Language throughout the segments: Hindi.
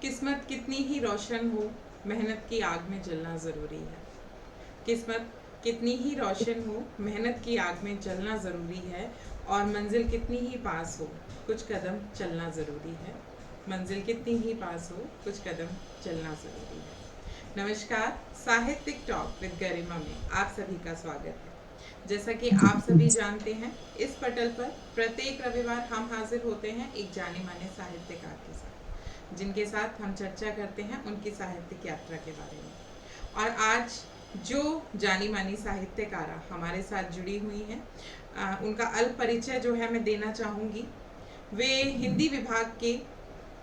किस्मत कितनी ही रोशन हो, मेहनत की आग में जलना ज़रूरी है। किस्मत कितनी ही रोशन हो, मेहनत की आग में जलना ज़रूरी है। और मंजिल कितनी ही पास हो, कुछ कदम चलना ज़रूरी है। मंजिल कितनी ही पास हो, कुछ कदम चलना ज़रूरी है। नमस्कार, साहित्यिक टॉक विद गरिमा में आप सभी का स्वागत है। जैसा कि आप सभी जानते हैं, इस पटल पर प्रत्येक रविवार हम हाजिर होते हैं एक जाने माने साहित्यकार के साथ, जिनके साथ हम चर्चा करते हैं उनकी साहित्यिक यात्रा के बारे में। और आज जो जानी मानी साहित्यकारा हमारे साथ जुड़ी हुई हैं, उनका अल्प परिचय जो है मैं देना चाहूँगी। वे हिंदी विभाग के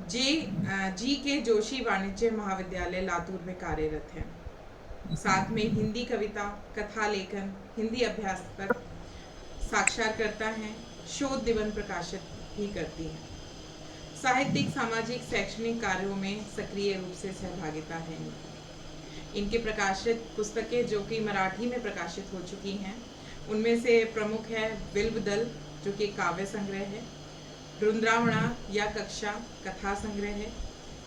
जी के जोशी वाणिज्य महाविद्यालय लातूर में कार्यरत हैं। साथ में हिंदी कविता, कथा लेखन, हिंदी अभ्यास पर साक्षात्कारता हैं, शोध निबंध प्रकाशित भी करती हैं। साहित्यिक, सामाजिक, शैक्षणिक कार्यों में सक्रिय रूप से सहभागिता है इनके प्रकाशित पुस्तकें जो कि मराठी में प्रकाशित हो चुकी हैं, उनमें से प्रमुख है बिल्व दल, जो कि काव्य संग्रह है, रुद्रावणा या कक्षा कथा संग्रह है,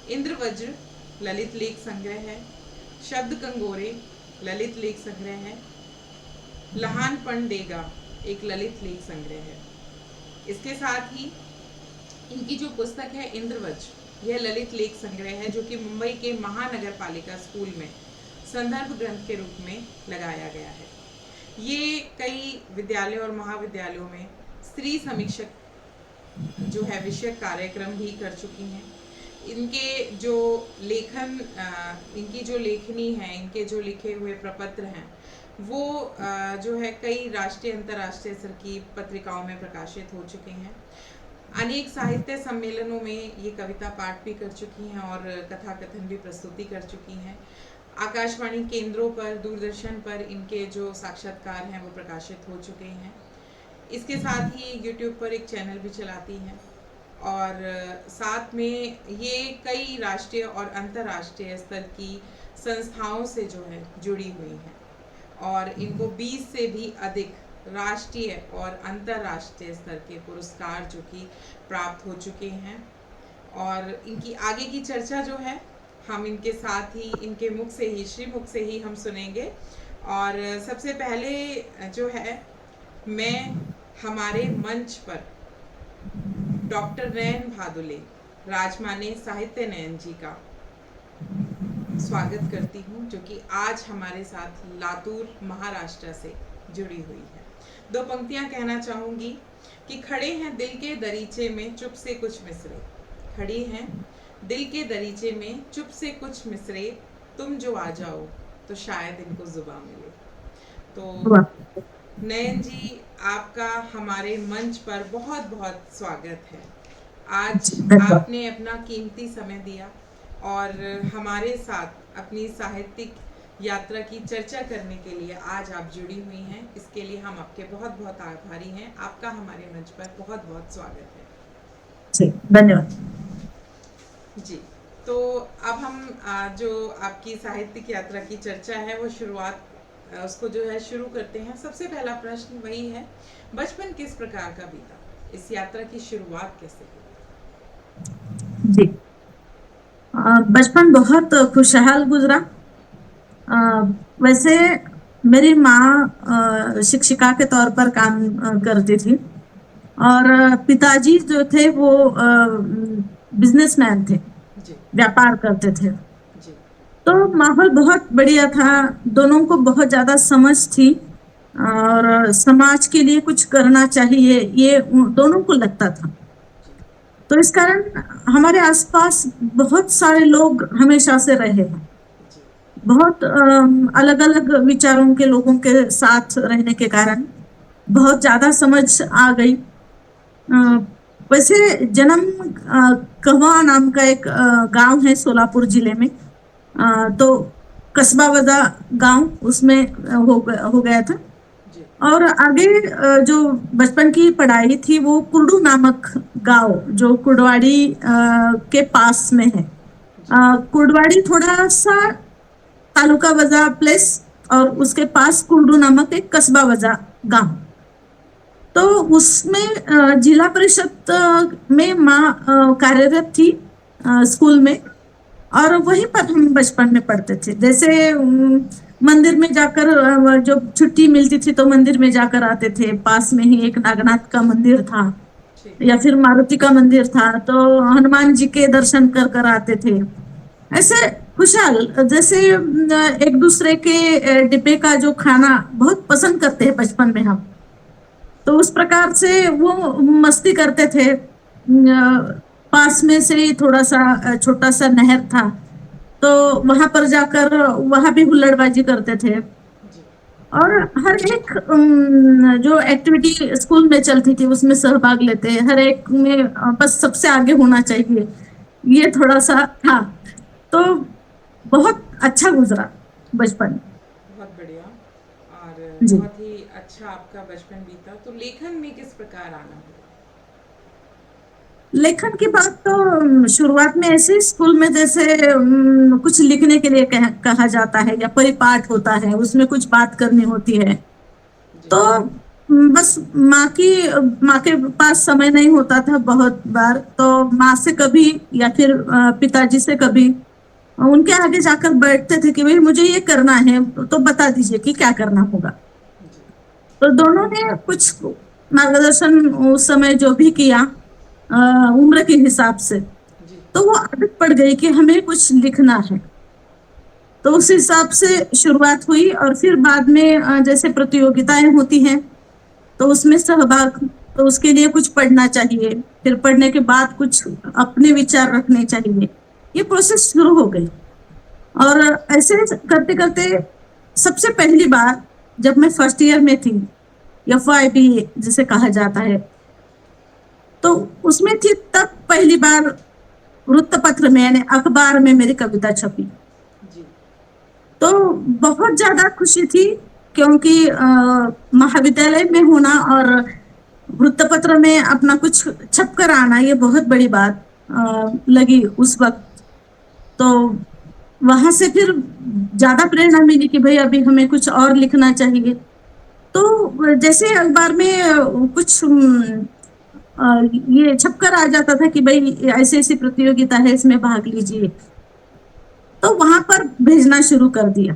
इंद्र वज्र ललित लेख संग्रह है, शब्द कंगोरे ललित लेख संग्रह है, लहानपण देगा एक ललित लेख संग्रह है। इसके साथ ही इनकी जो पुस्तक है इंद्रवज्र, यह ललित लेख संग्रह है जो कि मुंबई के महानगर पालिका स्कूल में संदर्भ ग्रंथ के रूप में लगाया गया है। ये कई विद्यालयों और महाविद्यालयों में स्त्री समीक्षक जो है विषय कार्यक्रम भी कर चुकी हैं। इनके जो लेखन, इनकी जो लेखनी है, इनके जो लिखे हुए प्रपत्र हैं, वो जो है कई राष्ट्रीय अंतर्राष्ट्रीय स्तर की पत्रिकाओं में प्रकाशित हो चुके हैं। अनेक साहित्य सम्मेलनों में ये कविता पाठ भी कर चुकी हैं और कथा कथन भी प्रस्तुति कर चुकी हैं। आकाशवाणी केंद्रों पर, दूरदर्शन पर इनके जो साक्षात्कार हैं वो प्रकाशित हो चुके हैं। इसके साथ ही यूट्यूब पर एक चैनल भी चलाती हैं और साथ में ये कई राष्ट्रीय और अंतर्राष्ट्रीय स्तर की संस्थाओं से जो है जुड़ी हुई हैं और इनको 20 से भी अधिक राष्ट्रीय और अंतर्राष्ट्रीय स्तर के पुरस्कार जो कि प्राप्त हो चुके हैं। और इनकी आगे की चर्चा जो है हम इनके साथ ही, इनके मुख से ही, श्रीमुख से ही हम सुनेंगे। और सबसे पहले जो है मैं हमारे मंच पर डॉक्टर नयन भादुले, राजमाने साहित्य नयन जी का स्वागत करती हूँ, जो कि आज हमारे साथ लातूर महाराष्ट्र से जुड़ी हुई है। दो पंक्तियाँ कहना चाहूँगी कि खड़े हैं दिल के दरीचे में चुप से कुछ मिसरे, खड़ी हैं दिल के दरीचे में चुप से कुछ मिसरे, तुम जो आ जाओ तो शायद इनको जुबान मिले। तो नयन जी, आपका हमारे मंच पर बहुत बहुत स्वागत है। आज आपने अपना कीमती समय दिया और हमारे साथ अपनी साहित्यिक यात्रा की चर्चा करने के लिए आज आप जुड़ी हुई हैं। इसके लिए हम आपके बहुत बहुत आभारी हैं। आपका हमारे मंच पर बहुत बहुत स्वागत है जी। धन्यवाद जी। तो अब हम जो आपकी साहित्यिक यात्रा की चर्चा है वो शुरुआत उसको जो है शुरू करते हैं। सबसे पहला प्रश्न वही है, बचपन किस प्रकार का बीता, इस यात्रा की शुरुआत कैसे हुई? जी। बचपन बहुत खुशहाल गुजरा। वैसे मेरी माँ शिक्षिका के तौर पर काम करती थी और पिताजी जो थे वो बिजनेसमैन थे, जी व्यापार करते थे। जी तो माहौल बहुत बढ़िया था, दोनों को बहुत ज्यादा समझ थी और समाज के लिए कुछ करना चाहिए ये दोनों को लगता था। तो इस कारण हमारे आसपास बहुत सारे लोग हमेशा से रहे हैं। जी बहुत अलग अलग विचारों के लोगों के साथ रहने के कारण बहुत ज्यादा समझ आ गई। जी वैसे जन्म कहवा नाम का एक गांव है सोलापुर जिले में। तो कस्बा वजा गांव उसमें हो गया था। जी और आगे जो बचपन की पढ़ाई थी वो कुर्डू नामक गांव जो कुर्डवाड़ी के पास में है। जी कुर्डवाड़ी थोड़ा सा तालुका वजा प्लेस और उसके पास कुर्डू नामक एक कस्बा वजा गांव। तो उसमें जिला परिषद में माँ कार्यरत थी स्कूल में। और वहीं पर हम बचपन में पढ़ते थे। जैसे मंदिर में जाकर जो छुट्टी मिलती थी तो मंदिर में जाकर आते थे। पास में ही एक नागनाथ का मंदिर था ठीक या है। फिर मारुति का मंदिर था, तो हनुमान जी के दर्शन कर कर आते थे। ऐसे खुशहाल, जैसे एक दूसरे के डिब्बे का जो खाना बहुत पसंद करते हैं बचपन में हम, तो उस प्रकार से वो मस्ती करते थे। पास में से ही थोड़ा सा छोटा सा नहर था, तो वहां पर जाकर वहां भी हुल्लड़बाजी करते थे। जी। और हर एक जो एक्टिविटी स्कूल में चलती थी उसमें सहभाग लेते, हर एक में बस सबसे आगे होना चाहिए, ये थोड़ा सा था। तो बहुत अच्छा गुजरा बचपन। बहुत बढ़िया। और जी। बहुत ही अच्छा आपका बचपन बीता। तो लेखन में किस प्रकार आना हुआ? लेखन की बात तो शुरुआत में ऐसे ही स्कूल में जैसे कुछ लिखने के लिए कहा जाता है या परिपाठ होता है, उसमें कुछ बात करनी होती है, जी। तो बस माँ के पास समय नहीं होता था बहुत बार, तो माँ से कभी या फिर पिताजी से कभी उनके आगे जाकर बैठते थे कि भाई मुझे ये करना है, तो बता दीजिए कि क्या करना होगा। जी। तो दोनों ने कुछ मार्गदर्शन उस समय जो भी किया उम्र के हिसाब से, जी। तो वो आदत पड़ गई कि हमें कुछ लिखना है। तो उस हिसाब से शुरुआत हुई, और फिर बाद में जैसे प्रतियोगिताएं होती हैं तो उसमें सहभाग, तो उसके लिए कुछ पढ़ना चाहिए, फिर पढ़ने के बाद कुछ अपने विचार रखने चाहिए, ये प्रोसेस शुरू हो गई। और ऐसे करते करते सबसे पहली बार जब मैं फर्स्ट ईयर में थी, FYP जिसे कहा जाता है, तो उसमें थी, तब पहली बार वृत्त पत्र में यानी अखबार में मेरी कविता छपी। जी। तो बहुत ज्यादा खुशी थी, क्योंकि महाविद्यालय में होना और वृत्तपत्र में अपना कुछ छप कर आना ये बहुत बड़ी बात लगी उस वक्त। तो वहां से फिर ज्यादा प्रेरणा मिली कि भाई अभी हमें कुछ और लिखना चाहिए। तो जैसे अखबार में कुछ ये छपकर आ जाता था कि भाई ऐसी ऐसी प्रतियोगिता है, इसमें भाग लीजिए, तो वहां पर भेजना शुरू कर दिया।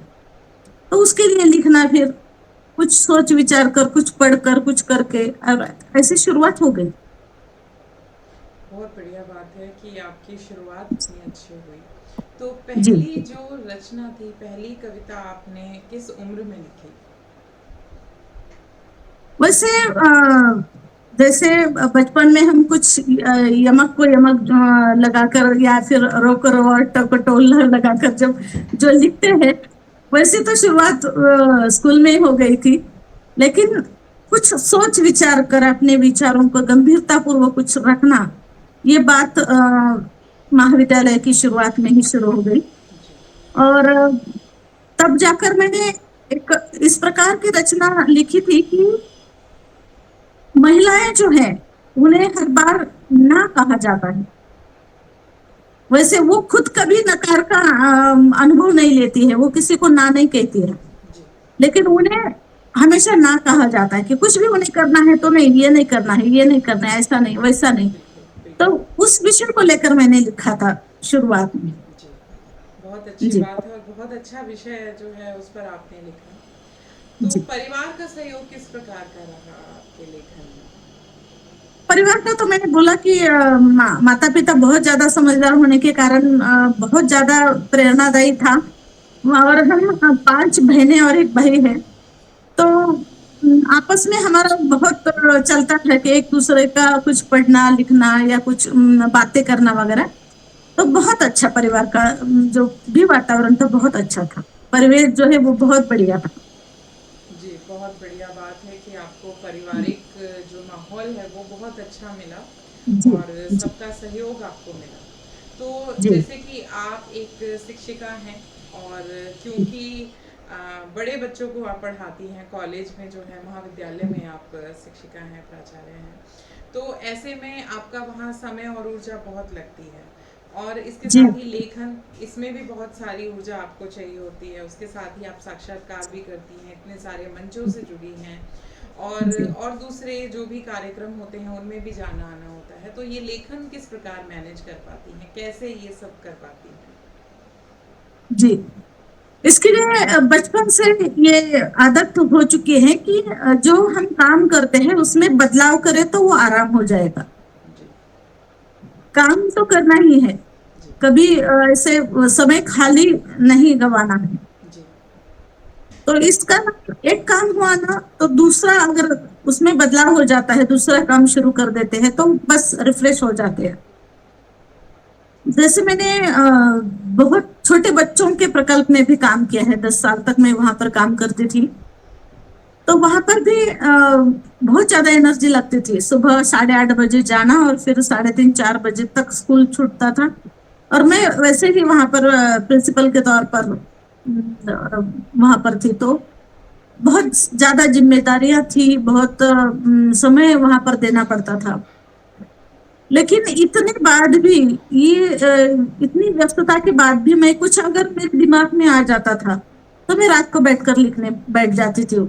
तो उसके लिए लिखना, फिर कुछ सोच विचार कर, कुछ पढ़कर, कुछ करके, और ऐसी शुरुआत हो गई। बहुत बढ़िया बात है कि आपकी शुरुआत इतनी अच्छी हुई। तो जी। पहली जो रचना थी, पहली कविता आपने किस उम्र में लिखी? वैसे जैसे बचपन में हम कुछ यमक को यमक लगाकर या फिर रोक रोट टोल लगाकर जब जो लिखते हैं, वैसे तो शुरुआत स्कूल में ही हो गई थी। लेकिन कुछ सोच विचार कर अपने विचारों को गंभीरता पूर्वक कुछ रखना, ये बात महाविद्यालय की शुरुआत में ही शुरू हो गई। जी। और तब जाकर मैंने एक इस प्रकार की रचना लिखी थी कि महिलाएं जो है उन्हें हर बार ना कहा जाता है। वैसे वो खुद कभी नकार का अनुभव नहीं लेती है, वो किसी को ना नहीं कहती है, जी। लेकिन उन्हें हमेशा ना कहा जाता है कि कुछ भी उन्हें करना है तो नहीं, ये नहीं करना है, ये नहीं करना है, ऐसा नहीं वैसा नहीं। बिल्कुल तो बिल्कुल। उस विषय को लेकर मैंने लिखा था शुरुआत में। जी। बहुत अच्छी जी। बात है और बहुत अच्छा विषय जो है उस पर आपने लिखा। तो जी। परिवार का सहयोग किस प्रकार का रहा आपके लेखन में? परिवार का तो मैंने बोला कि माता पिता बहुत ज्यादा समझदार होने के कारण बहुत ज्यादा प्रेरणादायी था। और हम 5 बहनें और एक भाई है, तो आपस में हमारा बहुत चलता था कि एक दूसरे का कुछ पढ़ना लिखना या कुछ बातें करना वगैरह। तो बहुत अच्छा परिवार का जो भी वातावरण था बहुत अच्छा था, परिवेश जो है वो बहुत बढ़िया था। जी। बहुत बढ़िया बात है कि आपको पारिवारिक जो माहौल है वो बहुत अच्छा मिला जी। और जी। सबका सहयोग आपको मिला। तो जी। जैसे कि आप एक शिक्षिका हैं और क्योंकि बड़े बच्चों को आप पढ़ाती हैं, कॉलेज में जो है, महाविद्यालय में आप शिक्षिका हैं, प्राचार्य हैं, तो ऐसे में आपका वहाँ समय और ऊर्जा बहुत लगती है। और इसके जी। साथ ही लेखन, इसमें भी बहुत सारी ऊर्जा आपको चाहिए होती है। उसके साथ ही आप साक्षात्कार भी करती हैं, इतने सारे मंचों से जुड़ी हैं जी। और दूसरे जो भी कार्यक्रम होते हैं उनमें भी जाना आना होता है। तो ये लेखन किस प्रकार मैनेज कर पाती हैं, कैसे ये सब कर पाती हैं? जी। इसके लिए बचपन से ये आदत हो चुकी है कि जो हम काम करते हैं उसमें बदलाव करें तो वो आराम हो जाएगा। जी काम तो करना ही है, जी कभी ऐसे समय खाली नहीं गंवाना है। जी तो इसका एक काम हुआ ना तो दूसरा अगर उसमें बदलाव हो जाता है, दूसरा काम शुरू कर देते हैं तो बस रिफ्रेश हो जाते हैं। जैसे मैंने बहुत छोटे बच्चों के प्रकल्प में भी काम किया है, 10 साल तक मैं वहां पर काम करती थी। तो वहां पर भी बहुत ज्यादा एनर्जी लगती थी। सुबह 8:30 बजे जाना और फिर 3:30 4 बजे तक स्कूल छूटता था। और मैं वैसे ही वहां पर प्रिंसिपल के तौर पर वहां पर थी, तो बहुत ज्यादा जिम्मेदारियां थी, बहुत समय वहां पर देना पड़ता था। लेकिन इतने बाद भी ये इतनी व्यस्तता के बाद भी मैं कुछ अगर मेरे दिमाग में आ जाता था तो मैं रात को बैठकर लिखने बैठ जाती थी।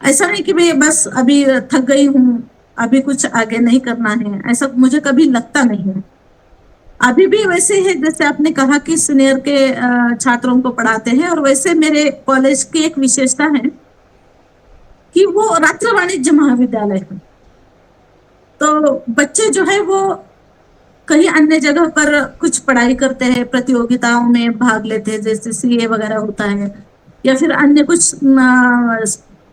ऐसा नहीं कि मैं बस अभी थक गई हूँ, अभी कुछ आगे नहीं करना है, ऐसा मुझे कभी लगता नहीं है। अभी भी वैसे है जैसे आपने कहा कि सीनियर के छात्रों को पढ़ाते हैं, और वैसे मेरे कॉलेज की एक विशेषता है कि वो राष्ट्रीय वाणिज्य महाविद्यालय है। तो बच्चे जो है वो कहीं अन्य जगह पर कुछ पढ़ाई करते हैं, प्रतियोगिताओं में भाग लेते हैं, जैसे सीए वगैरह होता है, या फिर अन्य कुछ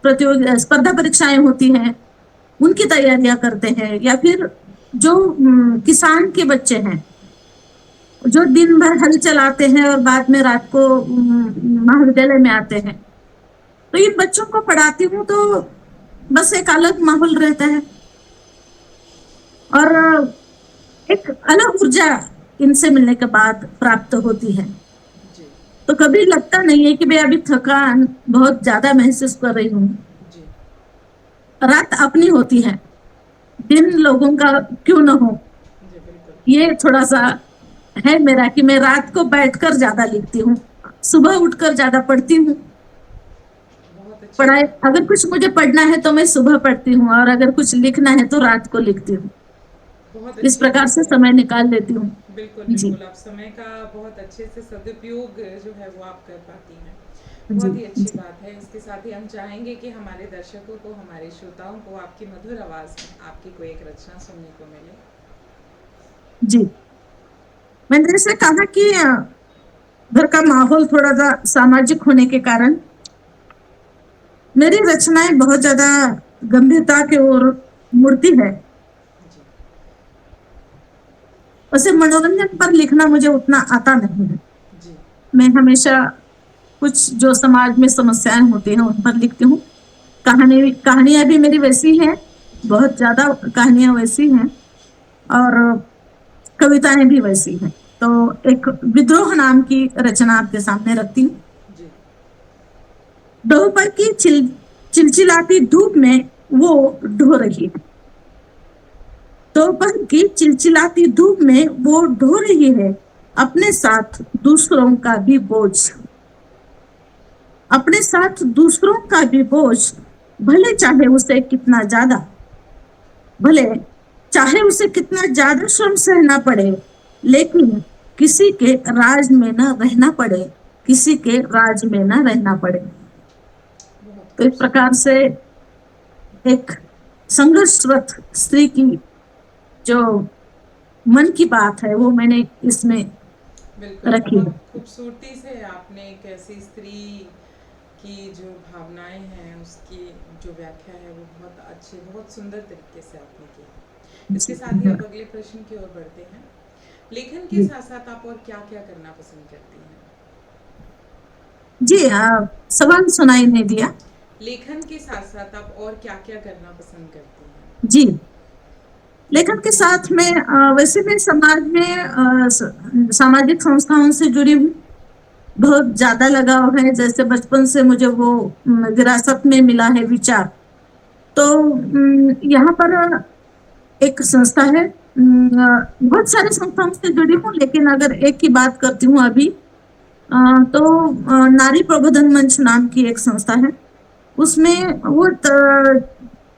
प्रतियोगी स्पर्धा परीक्षाएं होती हैं, उनकी तैयारियां करते हैं। या फिर जो किसान के बच्चे हैं जो दिन भर हल चलाते हैं और बाद में रात को महाविद्यालय में आते हैं, तो इन बच्चों को पढ़ाती हूँ तो बस एक अलग माहौल रहता है, और एक अलग ऊर्जा इनसे मिलने के बाद प्राप्त होती है। जी तो कभी लगता नहीं है कि मैं अभी थकान बहुत ज्यादा महसूस कर रही हूँ। जी रात अपनी होती है, दिन लोगों का क्यों ना हो। जी बिल्कुल। ये थोड़ा सा है मेरा कि मैं रात को बैठकर ज्यादा लिखती हूँ, सुबह उठकर ज्यादा पढ़ती हूँ। बहुत अच्छी पढ़ाई बात। अगर कुछ मुझे पढ़ना है तो मैं सुबह पढ़ती हूँ, और अगर कुछ लिखना है तो रात को लिखती हूँ। बहुत इस अच्छी प्रकार बात से है। समय निकाल लेती हूँ। बिल्कुल जी। बिल्कुल, आप समय का बहुत अच्छे से सदुपयोग जो है वो आप कर पाती हैं। जी। बहुत ही अच्छी जी। बात है। इसके साथ ही हम चाहेंगे कि हमारे दर्शकों को, हमारे श्रोताओं को आपकी मधुर आवाज़ में आपकी कोई एक रचना सुनने को मिले। जी। मैंने जैसे कहा कि घर का माहौल थोड़ा सा सामाजिक होने के कारण मेरी रचनाएं बहुत ज्यादा गंभीरता की ओर मुड़ती है। जी वैसे मनोरंजन पर लिखना मुझे उतना आता नहीं है। जी मैं हमेशा कुछ जो समाज में समस्याएं होती हैं उन पर लिखती हूँ। कहानियां भी मेरी वैसी हैं, जी बहुत ज्यादा कहानियां वैसी हैं, और कविताएं भी वैसी हैं। तो एक विद्रोह नाम की रचना आपके सामने रखती हूँ। जी दोपहर की चिलचिलाती धूप में वो ढो रही है। दोपहर की चिलचिलाती धूप में वो ढो रही है अपने साथ दूसरों का भी बोझ। अपने साथ दूसरों का भी बोझ, भले चाहे उसे कितना ज्यादा, भले चाहे उसे कितना ज्यादा श्रम सहना पड़े, लेकिन किसी के राज में न रहना पड़े, किसी के राज में न रहना पड़े। बहुत तो एक खूबसूरत। प्रकार से एक संघर्षरत स्त्री की जो मन की बात है वो मैंने इसमें बिल्कुल, रखी बहुत है। खूबसूरती से आपने एक ऐसी स्त्री की जो भावनाएं हैं उसकी जो व्याख्या है वो बहुत अच्छे, बहुत सुंदर तरीके से आपने की। जी। इसके साथ ही अब अगले प्रश्न की ओर बढ़ते हैं। लेखन के जी। साथ साथ आप और क्या क्या करना पसंद करती हैं? जी, सवाल सुनाई नहीं दिया। लेखन के साथ साथ आप और क्या क्या करना पसंद करती हैं? जी, लेखन के साथ में वैसे मैं समाज में सामाजिक संस्थाओं से जुड़ी हूँ। बहुत ज्यादा लगाव है, जैसे बचपन से मुझे वो विरासत में मिला है विचार। तो यहाँ पर एक संस्था है, बहुत सारे संस्थाओं से जुड़ी हूँ, लेकिन अगर एक की बात करती हूँ अभी, तो नारी प्रबोधन मंच नाम की एक संस्था है। उसमें वो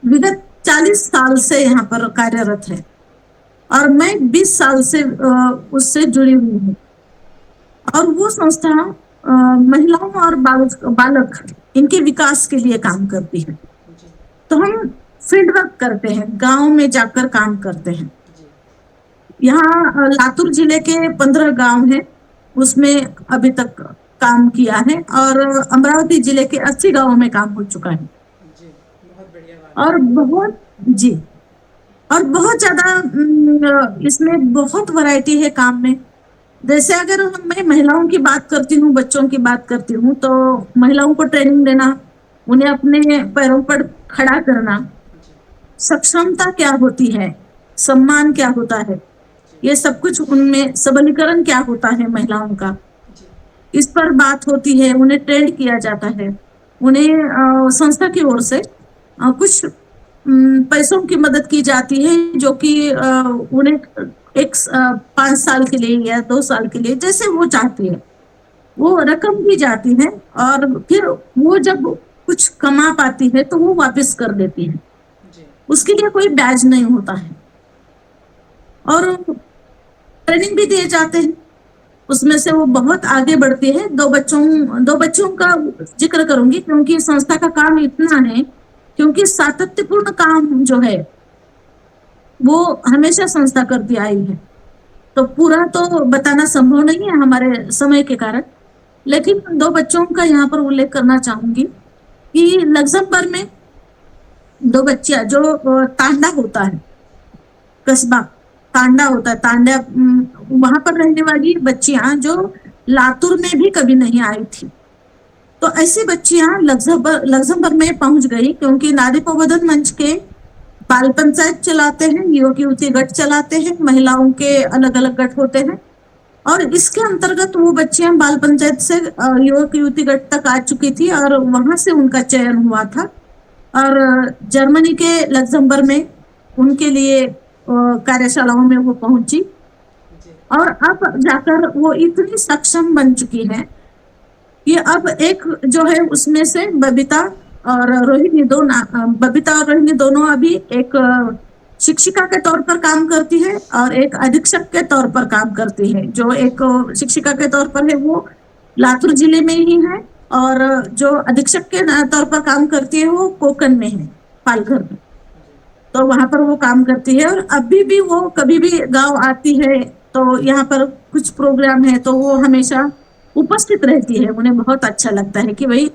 विगत 40 साल से यहाँ पर कार्यरत है, और मैं 20 साल से उससे जुड़ी हुई हूँ। और वो संस्था महिलाओं और बालक इनके विकास के लिए काम करती है। जी तो हम फील्ड वर्क करते हैं, गांव में जाकर काम करते हैं। जी यहाँ लातूर जिले के 15 गांव हैं, उसमें अभी तक काम किया है, और अमरावती जिले के 80 गांवों में काम हो चुका है। जी, बहुत बढ़िया बात और है। बहुत जी, और बहुत ज्यादा इसमें बहुत वैरायटी है काम में। जैसे अगर मैं महिलाओं की बात करती हूँ, बच्चों की बात करती हूँ, तो महिलाओं को ट्रेनिंग देना, उन्हें अपने पैरों पर खड़ा करना, जी सक्षमता क्या होती है, सम्मान क्या होता है, जी ये सब कुछ उनमें सबलीकरण क्या होता है महिलाओं का, जी इस पर बात होती है। उन्हें ट्रेंड किया जाता है। उन्हें संस्था की ओर से कुछ पैसों की मदद की जाती है, जो कि उन्हें 5 साल के लिए या 2 साल के लिए, जैसे वो चाहती है, वो रकम दी जाती है। और फिर वो जब कुछ कमा पाती है तो वो वापस कर देती है। जी उसके लिए कोई ब्याज नहीं होता है, और ट्रेनिंग भी दिए जाते हैं। उसमें से वो बहुत आगे बढ़ती है। दो बच्चों का जिक्र करूंगी, क्योंकि संस्था का काम इतना है, क्योंकि सातत्यपूर्ण काम जो है वो हमेशा संस्था करती आई है। तो पूरा तो बताना संभव नहीं है हमारे समय के कारण, लेकिन 2 बच्चों का यहाँ पर उल्लेख करना चाहूंगी कि लग्जमबर्ग में 2 बच्चियां, जो तांडा होता है, कस्बा तांडा होता है, तांडा, वहां पर रहने वाली बच्चियां जो लातूर में भी कभी नहीं आई थी, तो ऐसी बच्चियां लग्जमबर्ग में पहुंच गई, क्योंकि नारी प्रबोधन मंच के बाल पंचायत चलाते हैं, युवक युवती गट चलाते हैं, महिलाओं के अलग अलग गट होते हैं, और इसके अंतर्गत वो बच्चियां बाल पंचायत से युवक युवती गट तक आ चुकी थी, और वहां से उनका चयन हुआ था, और जर्मनी के लग्जमबर्ग में उनके लिए कार्यशालाओं में वो पहुंची, जी और अब जाकर वो इतनी सक्षम बन चुकी है कि अब एक जो है उसमें से बबीता और रोहिणी, बबीता और रोहिणी दोनों अभी एक शिक्षिका के तौर पर काम करती है, और एक अधीक्षक के तौर पर काम करती है। जो एक शिक्षिका के तौर पर है वो लातूर जिले में ही है, और जो अधीक्षक के तौर पर काम करती है वो कोकन में है, पालघर में। जी तो वहां पर वो काम करती है, और अभी भी वो कभी भी गांव आती है तो यहाँ पर कुछ प्रोग्राम है तो वो हमेशा उपस्थित रहती है। उन्हें बहुत अच्छा लगता है कि भाई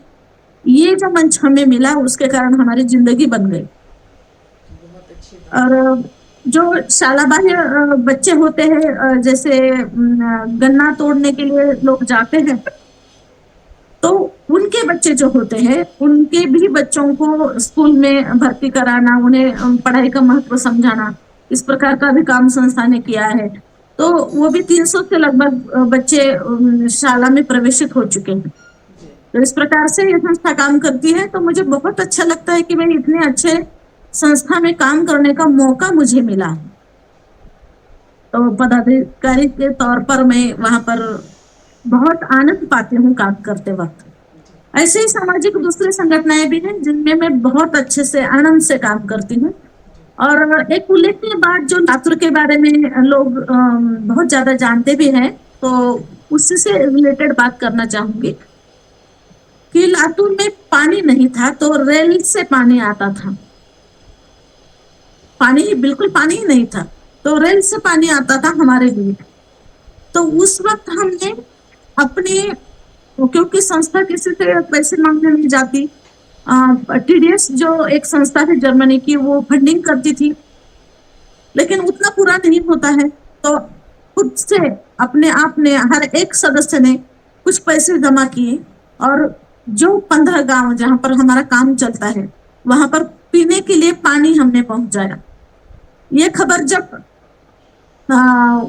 ये जो मंच हमें मिला उसके कारण हमारी जिंदगी बन गई। बहुत अच्छी बात और है। जो शालाबाह्य बच्चे होते हैं, जैसे गन्ना तोड़ने के लिए लोग जाते हैं, तो उनके बच्चे जो होते हैं, उनके भी बच्चों को स्कूल में भर्ती कराना, उन्हें पढ़ाई का महत्व समझाना, इस प्रकार का भी काम संस्था ने किया है। तो वो भी 300 से लगभग बच्चे शाला में प्रवेशित हो चुके हैं। जी तो इस प्रकार से ये संस्था काम करती है। तो मुझे बहुत अच्छा लगता है कि भाई इतने अच्छे संस्था में काम करने का मौका मुझे मिला है। तो पदाधिकारी के तौर पर मैं वहां पर बहुत आनंद पाती हूँ काम करते वक्त। जी ऐसे ही सामाजिक दूसरी संगठनाएं भी हैं जिनमें मैं बहुत अच्छे से आनंद से काम करती हूँ। जी और एक उल्लेखनीय बात जो लातूर के बारे में लोग बहुत ज्यादा जानते भी हैं, तो उससे रिलेटेड बात करना चाहूंगी कि लातूर में पानी नहीं था तो रेल से पानी आता था। पानी, बिल्कुल पानी ही नहीं था, तो रेल से पानी आता था हमारे लिए। तो उस वक्त हमने अपने, क्योंकि संस्था किसी से पैसे मांगने नहीं जाती, टीडीएस जो एक संस्था है जर्मनी की, वो फंडिंग करती थी, लेकिन उतना पूरा नहीं होता है। तो खुद से अपने आप ने, हर एक सदस्य ने कुछ पैसे जमा किए, और जो 15 गांव जहां पर हमारा काम चलता है वहां पर पीने के लिए पानी हमने पहुंचाया। ये खबर जब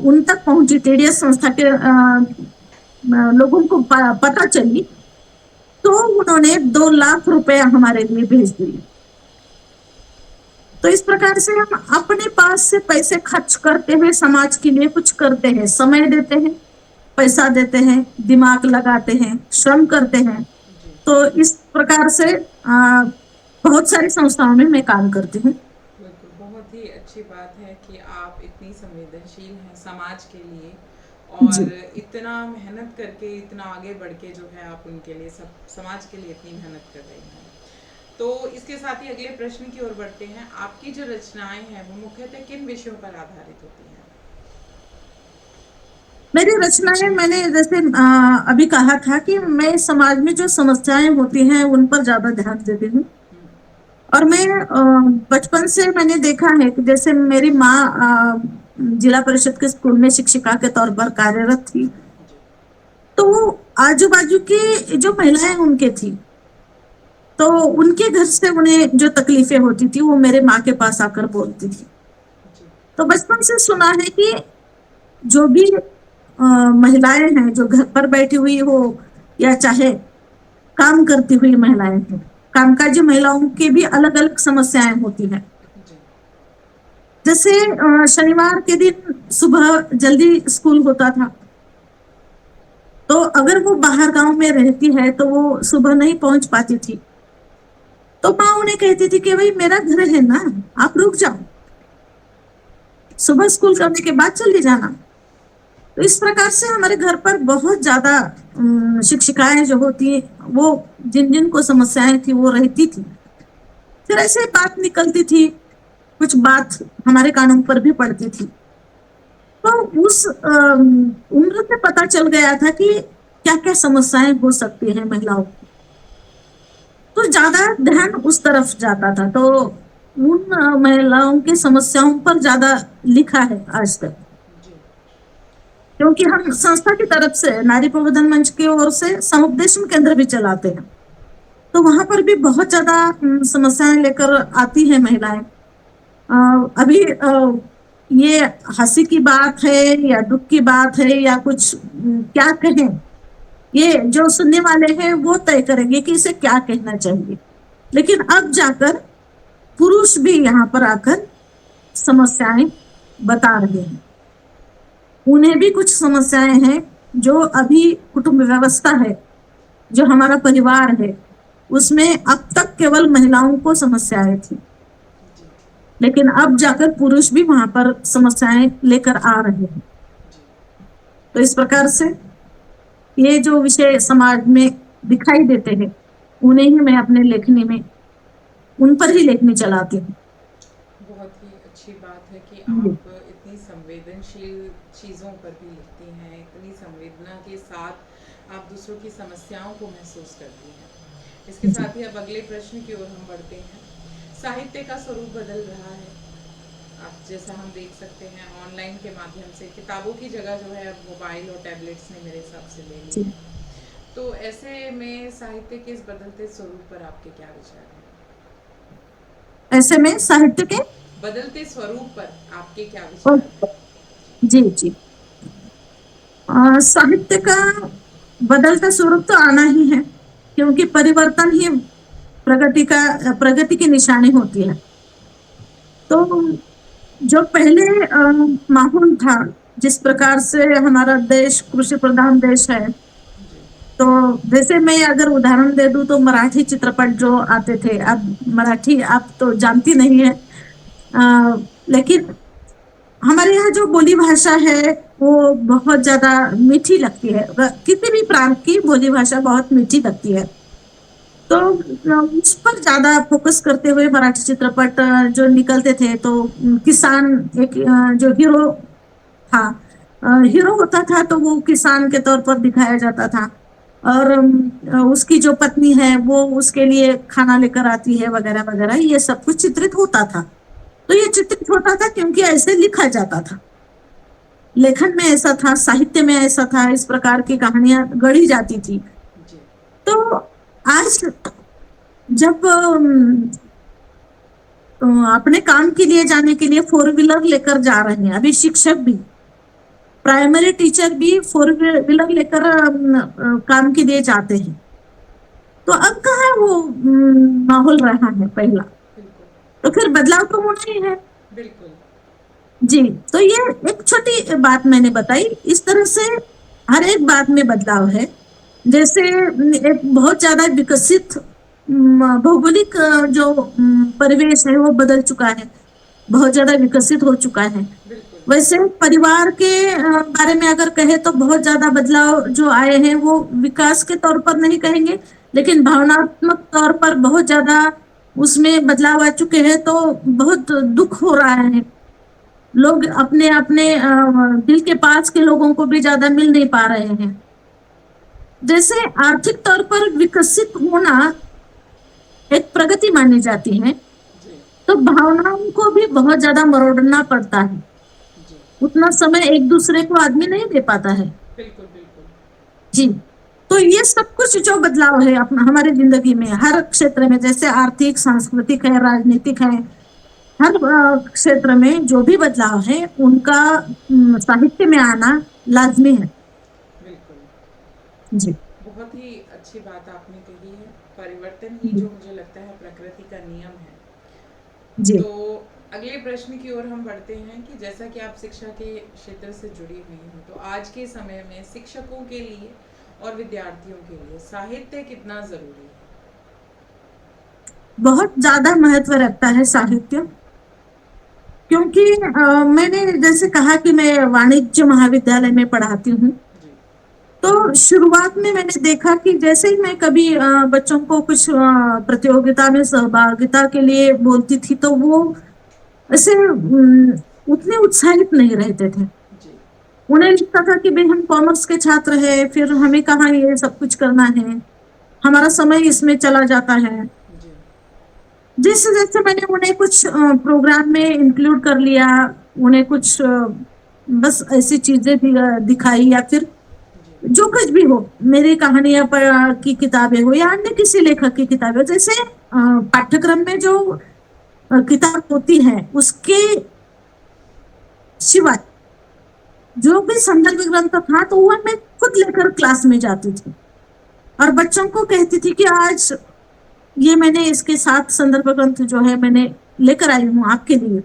उन तक पहुंची, टीडीएस संस्था के लोगों को पता चली, तो उन्होंने 2 लाख रुपए हमारे लिए भेज दिए। तो इस प्रकार से हम अपने पास से पैसे खर्च करते हुए समाज के लिए कुछ करते हैं, समय देते हैं, पैसा देते हैं, दिमाग लगाते हैं, श्रम करते हैं। जी तो इस प्रकार से बहुत सारी संस्थाओं में मैं काम करती हूँ। बिल्कुल, बहुत ही अच्छी बात है कि आप इतनी संवेदनशील हैं समाज के लिए, जी। और इतना मेहनत करके इतना आगे बढ़ के जो है आप उनके लिए सब समाज के लिए इतनी मेहनत कर रही हैं। तो इसके साथ ही अगले प्रश्न की ओर बढ़ते हैं। आपकी जो रचनाएं हैं वो मुख्यतः किन विषयों पर आधारित होती हैं? मेरी रचनाएं मैंने जैसे अभी कहा था कि मैं समाज में जो समस्याएं होती हैं उन पर ज्यादा ध्यान देती हूँ। हम्म, और मैं बचपन से मैंने देखा है कि जैसे मेरी माँ जिला परिषद के स्कूल में शिक्षिका के तौर पर कार्यरत थी। जी तो आजू बाजू की जो महिलाएं उनके थी, तो उनके घर से उन्हें जो तकलीफें होती थी वो मेरे माँ के पास आकर बोलती थी। जी तो बचपन से सुना है कि जो भी महिलाएं हैं जो घर पर बैठी हुई हो या चाहे काम करती हुई महिलाएं हो, कामकाजी महिलाओं की भी अलग अलग समस्याएं होती हैं। जी जैसे शनिवार के दिन सुबह जल्दी स्कूल होता था, तो अगर वो बाहर गांव में रहती है तो वो सुबह नहीं पहुंच पाती थी। तो माँ उन्हें कहती थी कि भाई मेरा घर है ना, आप रुक जाओ, सुबह स्कूल करने के बाद चले जाना। तो इस प्रकार से हमारे घर पर बहुत ज्यादा शिक्षिकाएं जो होती वो जिन जिन को समस्याएं थी वो रहती थी। फिर ऐसे बात निकलती थी, कुछ बात हमारे कानों पर भी पड़ती थी। तो उस उम्र से पता चल गया था कि क्या क्या समस्याएं हो सकती हैं महिलाओं की। तो ज्यादा ध्यान उस तरफ जाता था। तो उन महिलाओं की समस्याओं पर ज्यादा लिखा है आज तक। जी क्योंकि हम संस्था की तरफ से नारी प्रबोधन मंच की ओर से समुपदेशन केंद्र भी चलाते हैं, तो वहां पर भी बहुत ज्यादा समस्याएं लेकर आती है महिलाएं। अभी ये हंसी की बात है या दुख की बात है या कुछ क्या कहें, ये जो सुनने वाले हैं वो तय करेंगे कि इसे क्या कहना चाहिए। लेकिन अब जाकर पुरुष भी यहाँ पर आकर समस्याएं बता रहे हैं। उन्हें भी कुछ समस्याएं हैं जो अभी कुटुंब व्यवस्था है, जो हमारा परिवार है, उसमें अब तक केवल महिलाओं को समस्याएं थी। जी लेकिन अब जाकर पुरुष भी वहां पर समस्याएं लेकर आ रहे हैं। जी तो इस प्रकार से ये जो विषय समाज में दिखाई देते हैं उन्हें ही मैं अपने लेखनी में उन पर ही लेखनी चलाती हूँ। बहुत ही अच्छी बात है कि जी। आप इतनी संवेदनशील चीज़ों पर भी लिखती हैं, इतनी संवेदना के साथ आप दूसरों की समस्याओं को महसूस करती हैं। इसके जी। साथ ही अब अगले प्रश्न की ओर हम बढ़ते हैं। साहित्य का स्वरूप बदल रहा है, आप जैसा हम देख सकते हैं ऑनलाइन के माध्यम से किताबों की जगह जो है अब मोबाइल और टैबलेट्स ने मेरे हिसाब से ले ली जी। है। तो ऐसे में साहित्य के इस बदलते स्वरूप पर आपके क्या विचार हैं? ऐसे में साहित्य के बदलते स्वरूप पर आपके क्या विचार हैं? जी जी साहित्य का बदलता स्वरूप तो आना ही है, क्योंकि परिवर्तन ही प्रगति की निशानी होती है। तो जो पहले माहौल था, जिस प्रकार से हमारा देश कृषि प्रधान देश है, जी तो जैसे मैं अगर उदाहरण दे दूं तो मराठी चित्रपट जो आते थे, अब मराठी आप तो जानती नहीं है, लेकिन हमारे यहाँ जो बोली भाषा है वो बहुत ज्यादा मीठी लगती है। किसी भी प्रांत की बोली भाषा बहुत मीठी लगती है। तो उस पर ज्यादा फोकस करते हुए मराठी चित्रपट जो निकलते थे, तो किसान एक जो हीरो था, हीरो होता था तो वो किसान के तौर पर दिखाया जाता था। और उसकी जो पत्नी है वो उसके लिए खाना लेकर आती है वगैरह वगैरह, ये सब कुछ चित्रित होता था। तो ये चित्रित होता था क्योंकि ऐसे लिखा जाता था, लेखन में ऐसा था, साहित्य में ऐसा था, इस प्रकार की कहानियां गढ़ी जाती थी। जी तो आज जब अपने काम के लिए जाने के लिए फोर व्हीलर लेकर जा रहे हैं, अभी शिक्षक भी, प्राइमरी टीचर भी फोर व्हीलर लेकर काम के लिए जाते हैं। तो अब कहाँ वो माहौल रहा है पहला। बिल्कुल तो फिर बदलाव तो होना ही है। बिल्कुल जी। तो ये एक छोटी बात मैंने बताई, इस तरह से हर एक बात में बदलाव है। जैसे एक बहुत ज्यादा विकसित भौगोलिक जो परिवेश है वो बदल चुका है, बहुत ज्यादा विकसित हो चुका है। बिल्कुल वैसे परिवार के बारे में अगर कहे तो बहुत ज्यादा बदलाव जो आए हैं वो विकास के तौर पर नहीं कहेंगे, लेकिन भावनात्मक तौर पर बहुत ज्यादा उसमें बदलाव आ चुके हैं। तो बहुत दुख हो रहा है, लोग अपने अपने दिल के पास के लोगों को भी ज्यादा मिल नहीं पा रहे हैं। जैसे आर्थिक तौर पर विकसित होना एक प्रगति मानी जाती है, जी तो भावनाओं को भी बहुत ज्यादा मरोड़ना पड़ता है। जी। उतना समय एक दूसरे को आदमी नहीं दे पाता है। बिल्कुल बिल्कुल। जी। तो ये सब कुछ जो बदलाव है अपना हमारी जिंदगी में हर क्षेत्र में, जैसे आर्थिक, सांस्कृतिक है, राजनीतिक है, हर क्षेत्र में जो भी बदलाव है उनका साहित्य में आना लाजमी है। बिल्कुल। जी। बहुत ही अच्छी बात आपने कही है। परिवर्तन ही जी। जो मुझे लगता है प्रकृति का नियम है। जी। तो अगले प्रश्न की ओर हम बढ़ते हैं कि जैसा कि आप शिक्षा के क्षेत्र से जुड़ी हुई हैं, तो आज के समय में शिक्षकों के लिए और विद्यार्थियों के लिए साहित्य कितना ज़रूरी है? बहुत ज्यादा महत्व रखता है साहित्य, क्योंकि मैंने जैसे कहा कि मैं वाणिज्य महाविद्यालय में पढ़ाती हूँ। जी तो शुरुआत में मैंने देखा कि जैसे ही मैं कभी बच्चों को कुछ प्रतियोगिता में सहभागिता के लिए बोलती थी तो वो ऐसे उतने उत्साहित नहीं रहते थे। जी उन्हें लगता था कि भाई हम कॉमर्स के छात्र हैं, फिर हमें कहाँ ये सब कुछ करना है, हमारा समय इसमें चला जाता है। जी जैसे जैसे मैंने उन्हें कुछ प्रोग्राम में इंक्लूड कर लिया, उन्हें कुछ बस ऐसी चीजें दिखाई, या फिर जी जो कुछ भी हो, मेरी कहानियां की किताबें हो या अन्य किसी लेखक की किताबें हो, जैसे पाठ्यक्रम में जो किताब होती है उसके सिवाय जो भी संदर्भ ग्रंथ था तो वह मैं खुद लेकर क्लास में जाती थी और बच्चों को कहती थी कि आज ये मैंने इसके साथ संदर्भ ग्रंथ जो है मैंने लेकर आई हूँ आपके लिए,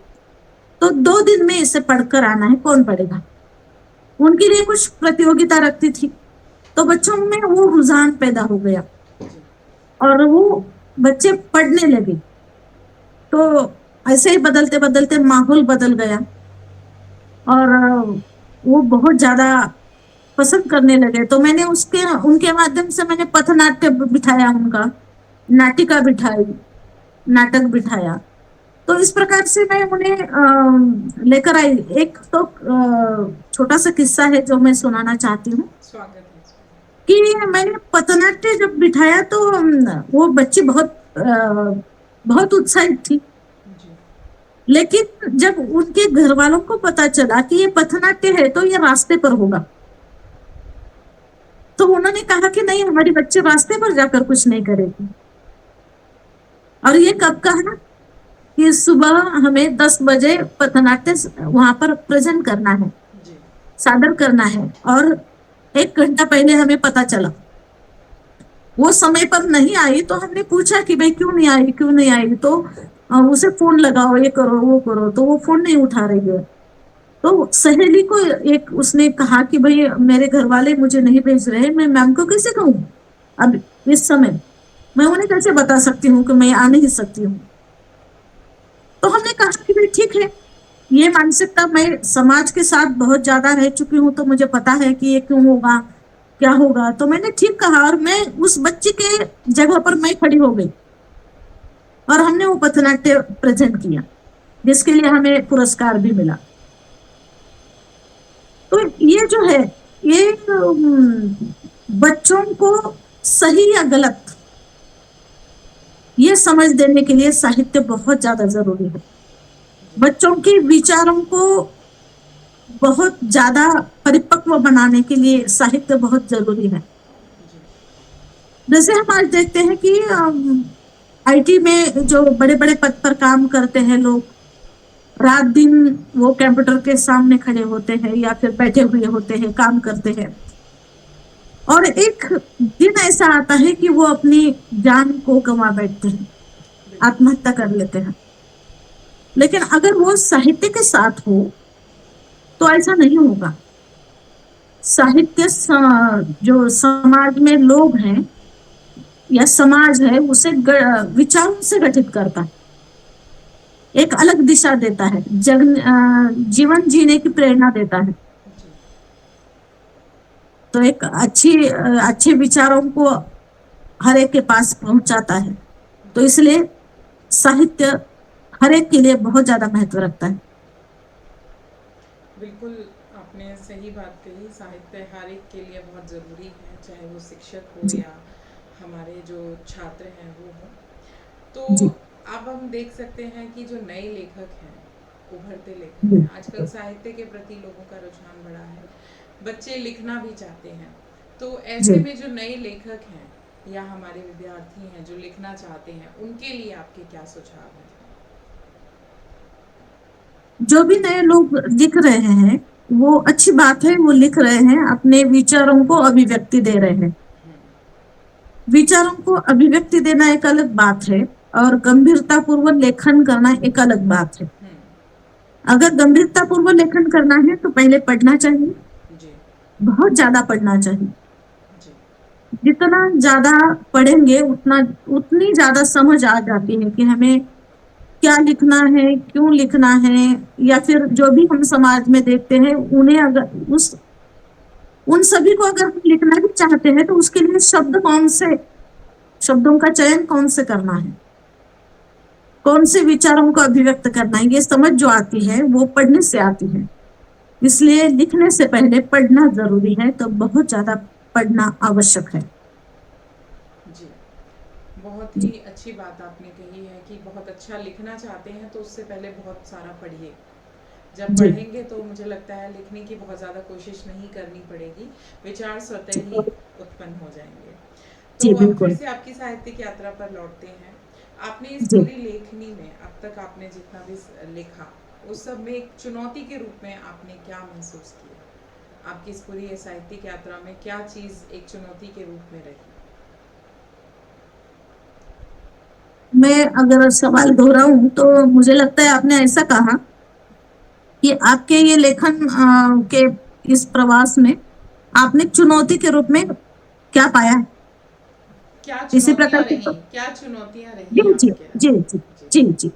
तो 2 दिन में इसे पढ़कर आना है, कौन पढ़ेगा। उनके लिए कुछ प्रतियोगिता रखती थी, तो बच्चों में वो रुझान पैदा हो गया जी और वो बच्चे पढ़ने लगे। तो ऐसे ही बदलते बदलते माहौल बदल गया और वो बहुत ज्यादा पसंद करने लगे। तो मैंने उसके उनके माध्यम से मैंने पथनाट्य बिठाया, उनका नाटिका बिठाई, नाटक बिठाया। तो इस प्रकार से मैं उन्हें लेकर आई। एक तो छोटा सा किस्सा है जो मैं सुनाना चाहती हूँ स्वागत है। कि मैंने पथनाट्य जब बिठाया तो वो बच्ची बहुत उत्साहित थी। जी लेकिन जब उनके घर वालों को पता चला कि ये पथनाट्य है तो ये रास्ते पर होगा, तो उन्होंने कहा कि नहीं, हमारी बच्चे रास्ते पर जाकर कुछ नहीं करेगी। और ये कब कहा कि सुबह हमें 10 बजे पथनाट्य वहां पर प्रेजेंट करना है, जी सादर करना है, और 1 घंटा पहले हमें पता चला। वो समय पर नहीं आई तो हमने पूछा कि भाई क्यों नहीं आई, क्यों नहीं आई। तो उसे फोन लगाओ, ये करो वो करो, तो वो फोन नहीं उठा रही है। तो सहेली को एक उसने कहा कि भाई मेरे घर वाले मुझे नहीं भेज रहे, मैं मैम को कैसे कहूँ अब इस समय, मैं उन्हें कैसे बता सकती हूँ कि मैं आ नहीं सकती हूँ। तो हमने कहा कि भाई ठीक है, ये मानसिकता मैं समाज के साथ बहुत ज्यादा रह चुकी हूँ तो मुझे पता है कि ये क्यों होगा, क्या होगा। तो मैंने ठीक कहा और मैं उस बच्ची के जगह पर मैं खड़ी हो गई और हमने वो पथनाट्य प्रेजेंट किया, जिसके लिए हमें पुरस्कार भी मिला। तो ये जो है, ये बच्चों को सही या गलत ये समझ देने के लिए साहित्य बहुत ज्यादा जरूरी है। बच्चों के विचारों को बहुत ज्यादा परिपक्व बनाने के लिए साहित्य बहुत जरूरी है। जी जैसे हम आज देखते हैं कि आईटी में जो बड़े बड़े पद पर काम करते हैं लोग, रात दिन वो कंप्यूटर के सामने खड़े होते हैं या फिर बैठे हुए होते हैं, काम करते हैं, और एक दिन ऐसा आता है कि वो अपनी जान को गंवा बैठते हैं, बिल्कुल आत्महत्या कर लेते हैं। लेकिन अगर वो साहित्य के साथ हो तो ऐसा नहीं होगा। साहित्य जो समाज में लोग हैं या समाज है उसे विचारों से गठित करता है। एक अलग दिशा देता है, जीवन जीने की प्रेरणा देता है। जी तो एक अच्छे विचारों को हर एक के पास पहुंचाता है। तो इसलिए साहित्य हर एक के लिए बहुत ज्यादा महत्व रखता है। बिल्कुल, आपने सही बात कही। साहित्य हर एक के लिए बहुत ज़रूरी है, चाहे वो शिक्षक हो जी या हमारे जो छात्र हैं वो हो। तो जी अब हम देख सकते हैं कि जो नए लेखक हैं, उभरते लेखक जी हैं, आजकल साहित्य के प्रति लोगों का रुझान बढ़ा है। बच्चे लिखना भी चाहते हैं। तो जी। ऐसे में जो नए लेखक हैं या हमारे विद्यार्थी हैं जो लिखना चाहते हैं, उनके लिए आपके क्या सुझाव हैं? जो भी नए लोग लिख रहे हैं वो अच्छी बात है, वो लिख रहे हैं, अपने विचारों को अभिव्यक्ति दे रहे हैं। विचारों को अभिव्यक्ति देना एक अलग बात है और गंभीरता पूर्वक लेखन करना एक अलग बात है। हम्म, अगर गंभीरता पूर्वक लेखन करना है तो पहले पढ़ना चाहिए, जी बहुत ज्यादा पढ़ना चाहिए। जी जितना ज्यादा पढ़ेंगे उतना उतनी ज्यादा समझ आ जाती है कि हमें क्या लिखना है, क्यों लिखना है, या फिर जो भी हम समाज में देखते हैं उन्हें अगर उन सभी को अगर हम लिखना भी चाहते हैं तो उसके लिए शब्दों का चयन कौन से करना है, कौन से विचारों को अभिव्यक्त करना है, ये समझ जो आती है वो पढ़ने से आती है। इसलिए लिखने से पहले पढ़ना जरूरी है, तो बहुत ज्यादा पढ़ना आवश्यक है। जी बहुत जी ही अच्छी बात आपने कही है कि बहुत अच्छा लिखना चाहते हैं तो उससे पहले बहुत सारा पढ़िए। जब जी पढ़ेंगे तो मुझे लगता है लिखने की बहुत ज़्यादा कोशिश नहीं करनी पड़ेगी, विचार स्वतः ही उत्पन्न हो जाएंगे। तो जी अब फिर बिल्कुल। से आपकी साहित्यिक यात्रा पर लौटते हैं। आपने इस जी पूरी लेखनी में अब तक आपने जितना भी लिखा, उस सब में एक चुनौती के रूप में आपने क्या महसूस किया? आपकी इस पूरी साहित्यिक यात्रा में क्या चीज़ एक चुनौती के रूप में रही? मैं अगर सवाल दोहराऊं तो मुझे लगता है आपने ऐसा कहा कि आपके ये लेखन के इस प्रवास में आपने चुनौती के रूप में क्या पाया है, क्या इसी प्रकार चुनौतियाँ की रहीं? तो। क्या चुनौतियाँ जी रहीं जी आपके जी रास्ते जी में? जी जी जी।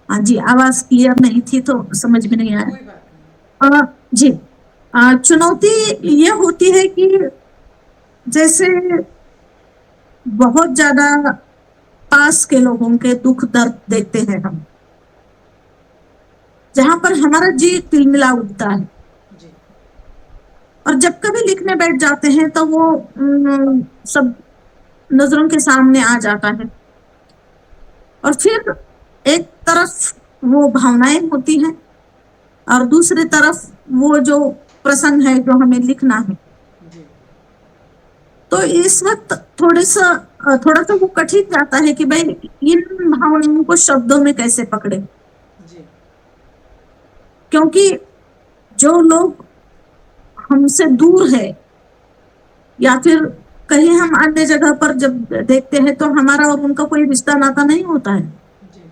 हाँ जी, आवाज क्लियर नहीं थी तो समझ में नहीं आया। कोई बात नहीं। जी, चुनौती ये होती है कि जैसे बहुत ज्यादा पास के लोगों के दुख दर्द देखते हैं हम, जहां पर हमारा जी तिलमिला उठता है। जी और जब कभी लिखने बैठ जाते हैं तो वो सब नजरों के सामने आ जाता है। और फिर एक तरफ वो भावनाएं होती हैं और दूसरी तरफ वो जो प्रसंग है जो हमें लिखना है। जी तो इस वक्त थोड़ा सा वो कठिन जाता है कि भाई इन भावनाओं को शब्दों में कैसे पकड़े, जी क्योंकि जो लोग हमसे दूर है या फिर कहीं हम अन्य जगह पर जब देखते हैं तो हमारा और उनका कोई रिश्ता नाता नहीं होता है, जी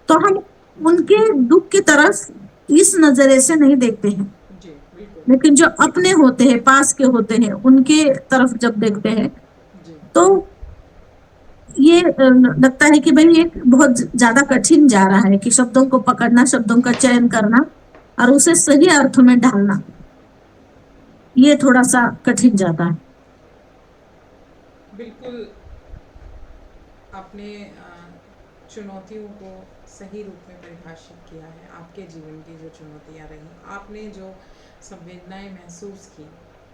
तो हम उनके दुख की तरफ इस नजरे से नहीं देखते हैं। जी बिल्कुल। लेकिन जो अपने होते हैं, पास के होते हैं, उनके तरफ जब देखते हैं जी तो ये लगता है कि भाई ये बहुत ज्यादा कठिन जा रहा है कि शब्दों को पकड़ना, शब्दों का चयन करना और उसे सही अर्थ में ढालना, ये थोड़ा सा कठिन जाता है। बिल्कुल, आपने चुनौतियों को सही रूप में परिभाषित किया है। आपके जीवन की जो चुनौतियाँ रहीं, आपने जो संवेदनाएं महसूस की,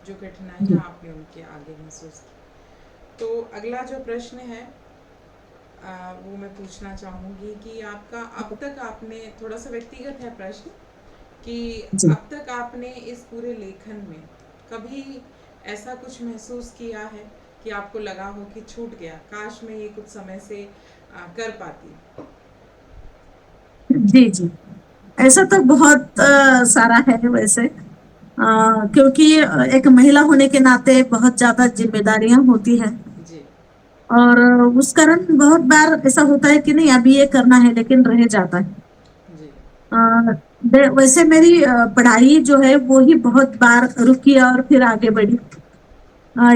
जो कठिनाइयाँ जी आपने उनके आगे महसूस की। तो अगला जो प्रश्न है वो मैं पूछना चाहूँगी कि आपका अब तक आपने, थोड़ा सा व्यक्तिगत है प्रश्न, कि जी। अब तक आपने इस पूरे लेखन में कभी ऐसा कुछ महसूस किया है कि आपको लगा हो कि छूट गया, काश मैं ये कुछ समय से कर पाती? जी जी, ऐसा तो बहुत सारा है वैसे, क्योंकि एक महिला होने के नाते बहुत ज्यादा जिम्मेदारियां होती हैं जी और उस कारण बहुत बार ऐसा होता है कि नहीं अभी ये करना है लेकिन रह जाता है। जी अ, वैसे मेरी पढ़ाई जो है वो ही बहुत बार रुकी और फिर आगे बढ़ी।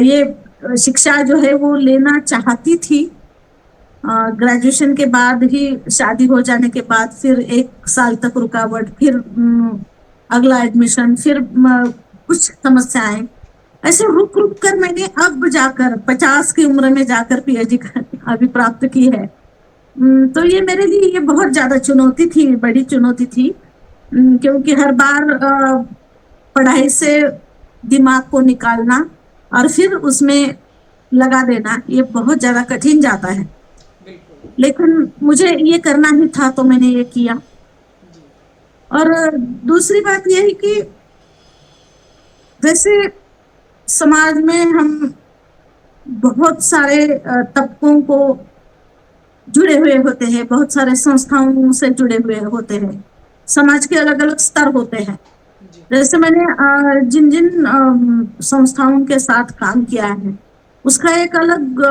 ये शिक्षा जो है वो लेना चाहती थी ग्रेजुएशन के बाद ही शादी हो जाने के बाद फिर 1 साल तक रुकावट, फिर अगला एडमिशन, फिर कुछ समस्याएं, ऐसे रुक रुक कर मैंने अब जाकर 50 की उम्र में जाकर पीएचडी अभी प्राप्त की है। तो ये मेरे लिए ये बहुत ज्यादा चुनौती थी, बड़ी चुनौती थी, क्योंकि हर बार पढ़ाई से दिमाग को निकालना और फिर उसमें लगा देना ये बहुत ज्यादा कठिन जाता है, बिल्कुल। लेकिन मुझे ये करना ही था तो मैंने ये किया। जी। और दूसरी बात यह है कि जैसे समाज में हम बहुत सारे तबकों को जुड़े हुए होते हैं, बहुत सारे संस्थाओं से जुड़े हुए होते हैं, समाज के अलग अलग स्तर होते हैं। जी। जैसे मैंने जिन जिन संस्थाओं के साथ काम किया है उसका एक अलग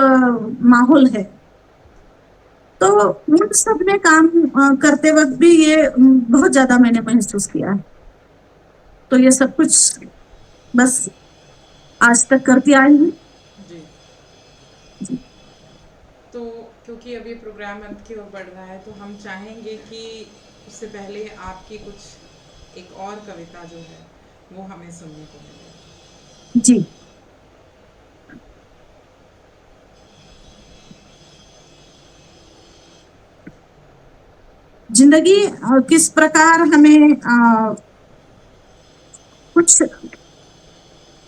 माहौल है, तो उन सब में काम करते वक्त भी ये बहुत ज्यादा मैंने महसूस किया है। तो ये सब कुछ बस आज तक करती आई हूँ। जी। तो क्योंकि अभी प्रोग्राम अंत की ओर बढ़ रहा है तो हम चाहेंगे कि उससे पहले आपकी कुछ एक और कविता जो है वो हमें सुनने को मिले। जी। जिंदगी किस प्रकार हमें कुछ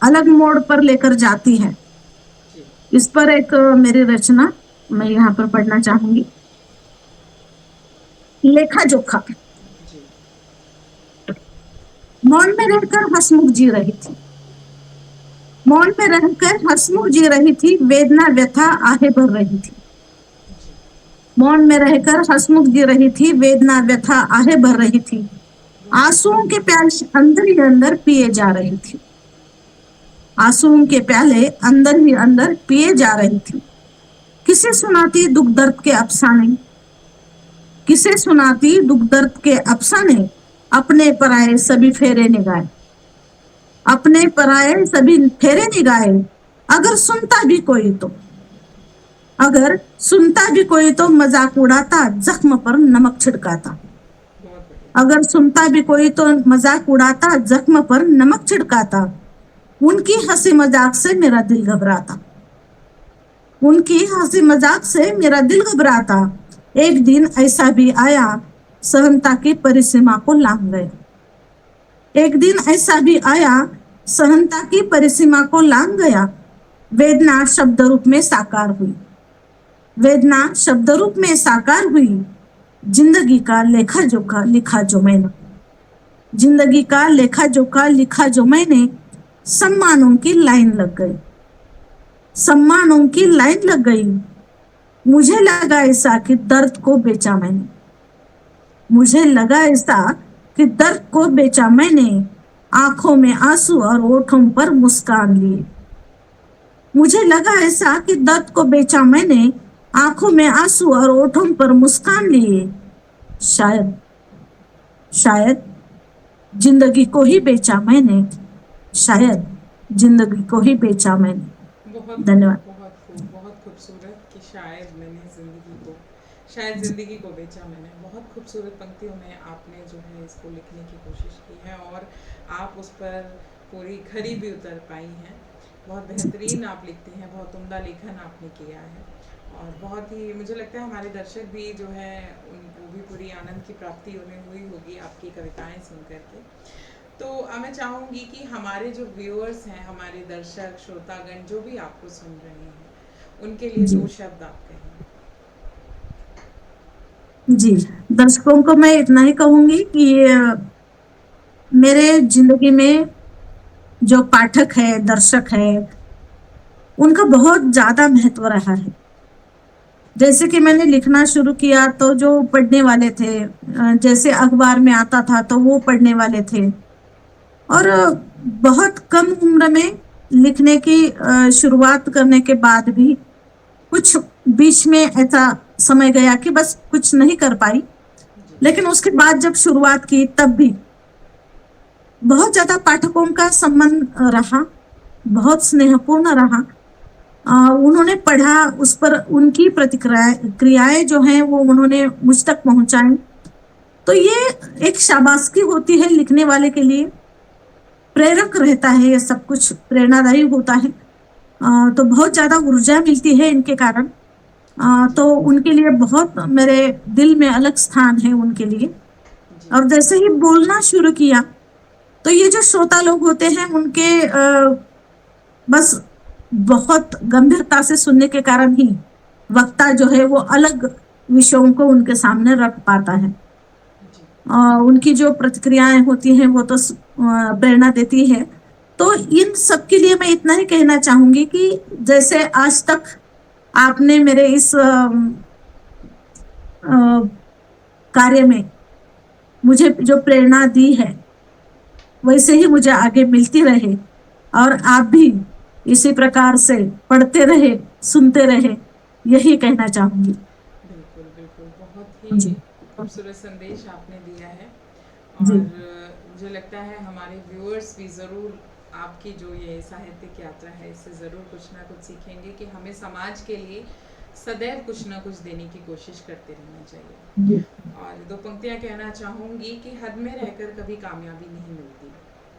अलग मोड़ पर लेकर जाती है, जी। इस पर एक मेरी रचना मैं यहाँ पर पढ़ना चाहूंगी। लेखा जोखा। जी। मौन में रहकर हंसमुख जी रही थी, मौन में रहकर हंसमुख जी रही थी, वेदना व्यथा आहे भर रही थी। जी। मौन में रहकर हंसमुख जी रही थी, वेदना व्यथा आहे भर रही थी। आंसुओं के प्याले अंदर ही अंदर पिए जा रही थी, आंसुओं के प्याले अंदर ही अंदर पिए जा रही थी। किसे सुनाती दुख दर्द के अफसाने, किसे सुनाती दुख दर्द के अफसाने, अपने पराए सभी फेरे निगाहे, अपने पराए सभी फेरे निगाहे। अगर सुनता भी कोई तो, अगर सुनता भी कोई तो मजाक उड़ाता, जख्म पर नमक छिड़काता। बहुत बढ़िया। अगर सुनता भी कोई तो मजाक उड़ाता, जख्म पर नमक छिड़काता। उनकी हंसी मजाक से मेरा दिल घबराता, उनकी हंसी मजाक से मेरा दिल घबराता। एक दिन ऐसा भी आया, सहनता की परिसीमा को लांघ गया। एक दिन ऐसा भी आया, सहनता की परिसीमा को लांघ गया। वेदना शब्द रूप में साकार हुई, वेदना शब्द रूप में साकार हुई। जिंदगी का लेखा जोखा लिखा जो मैंने, जिंदगी का लेखा जोखा लिखा जो मैंने। सम्मानों की लाइन लग गई, सम्मानों की लाइन लग गई। मुझे लगा ऐसा कि दर्द को बेचा मैंने, मुझे लगा ऐसा कि दर्द को बेचा मैंने। आंखों में आंसू और होठों पर मुस्कान लिए, मुझे लगा ऐसा कि दर्द को बेचा मैंने। आंखों में आंसू और होठों पर मुस्कान लिए। शायद शायद जिंदगी को ही बेचा मैंने, शायद जिंदगी को ही बेचा मैंने। बहुत धन्यवाद। बहुत खूबसूरत कि शायद ज़िंदगी को बेचा मैंने। बहुत खूबसूरत पंक्तियों में आपने जो है इसको लिखने की कोशिश की है और आप उस पर पूरी खरी भी उतर पाई हैं। बहुत बेहतरीन आप लिखती हैं, बहुत उम्दा लेखन आपने किया है और बहुत ही मुझे लगता है हमारे दर्शक भी जो है उनको भी पूरी आनंद की प्राप्ति उन्हें हुई होगी आपकी कविताएं सुन करके। तो मैं चाहूँगी कि हमारे जो व्यूअर्स हैं, हमारे दर्शक श्रोतागण जो भी आपको सुन रहे हैं, उनके लिए 2 शब्द आप कहें। जी, दर्शकों को मैं इतना ही कहूंगी कि मेरे जिंदगी में जो पाठक है, दर्शक है, उनका बहुत ज्यादा महत्व रहा है। जैसे कि मैंने लिखना शुरू किया तो जो पढ़ने वाले थे, जैसे अखबार में आता था तो वो पढ़ने वाले थे, और बहुत कम उम्र में लिखने की शुरुआत करने के बाद भी कुछ बीच में ऐसा समय गया कि बस कुछ नहीं कर पाई, लेकिन उसके बाद जब शुरुआत की तब भी बहुत ज्यादा पाठकों का संबंध रहा, बहुत स्नेहपूर्ण रहा। उन्होंने पढ़ा, उस पर उनकी प्रतिक्रिया क्रियाएं जो हैं वो उन्होंने मुझ तक पहुंचाई। तो ये एक शाबाशी होती है लिखने वाले के लिए, प्रेरक रहता है, ये सब कुछ प्रेरणादायी होता है। तो बहुत ज्यादा ऊर्जा मिलती है इनके कारण। जी तो उनके लिए बहुत मेरे दिल में अलग स्थान है उनके लिए। जी और जैसे ही बोलना शुरू किया, तो ये जो श्रोता लोग होते हैं उनके बस बहुत गंभीरता से सुनने के कारण ही वक्ता जो है वो अलग विषयों को उनके सामने रख पाता है। जी उनकी जो प्रतिक्रियाएं होती हैं वो तो प्रेरणा देती है। तो इन सब के लिए मैं इतना ही कहना चाहूंगी कि जैसे आज तक आपने मेरे इस कार्य में मुझे जो प्रेरणा दी है, वैसे ही मुझे आगे मिलती रहे, और आप भी इसी प्रकार से पढ़ते रहे, सुनते रहे, यही कहना चाहूंगी। बिल्कुल बिल्कुल, बहुत जी ही खूबसूरत संदेश आपने दिया है। जी और मुझे लगता है हमारे व्यूअर्स भी ज़रूर आपकी जो ये साहित्यिक यात्रा है इससे ज़रूर कुछ ना कुछ सीखेंगे कि हमें समाज के लिए सदैव कुछ ना कुछ देने की कोशिश करते रहना चाहिए। जी और दो पंक्तियां कहना चाहूँगी कि हद में रहकर कभी कामयाबी नहीं मिलती,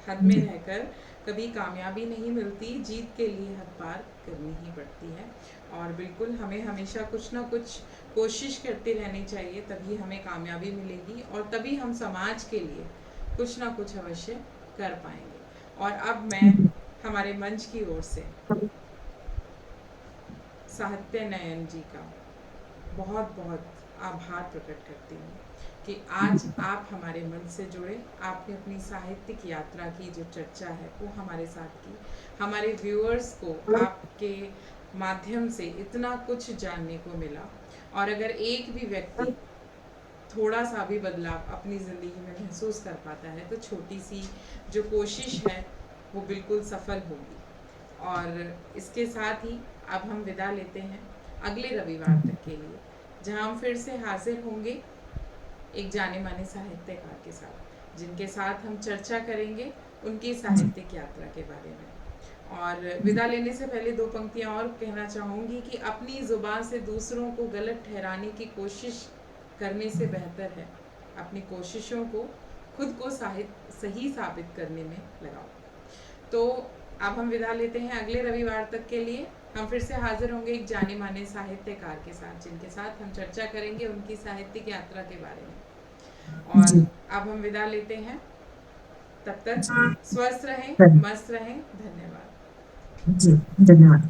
हद में जी रहकर कभी कामयाबी नहीं मिलती, जीत के लिए हद पार करनी ही पड़ती है। और बिल्कुल हमें हमेशा कुछ ना कुछ कोशिश करते रहनी चाहिए, तभी हमें कामयाबी मिलेगी और तभी हम समाज के लिए कुछ ना कुछ अवश्य कर पाएंगे। और अब मैं हमारे मंच की ओर से साहित्य नयन जी का बहुत बहुत आभार प्रकट करती हूँ कि आज आप हमारे मंच से जुड़े, आपने अपनी साहित्यिक यात्रा की जो चर्चा है वो हमारे साथ की, हमारे व्यूअर्स को आपके माध्यम से इतना कुछ जानने को मिला। और अगर एक भी व्यक्ति थोड़ा सा भी बदलाव अपनी ज़िंदगी में महसूस कर पाता है तो छोटी सी जो कोशिश है वो बिल्कुल सफल होगी। और इसके साथ ही अब हम विदा लेते हैं अगले रविवार तक के लिए, जहां हम फिर से हाजिर होंगे एक जाने माने साहित्यकार के साथ, जिनके साथ हम चर्चा करेंगे उनकी साहित्यिक यात्रा के बारे में। और विदा लेने से पहले दो पंक्तियां और कहना चाहूँगी कि अपनी ज़ुबान से दूसरों को गलत ठहराने की कोशिश करने से बेहतर है अपनी कोशिशों को खुद को सही साबित करने में लगाओ। तो अब हम विदा लेते हैं अगले रविवार तक के लिए। हम फिर से हाजिर होंगे एक जाने माने साहित्यकार के साथ, जिनके साथ हम चर्चा करेंगे उनकी साहित्यिक यात्रा के बारे में। और जी अब हम विदा लेते हैं, तब तक स्वस्थ रहें, जी मस्त रहें। धन्यवाद। जी, धन्यवाद।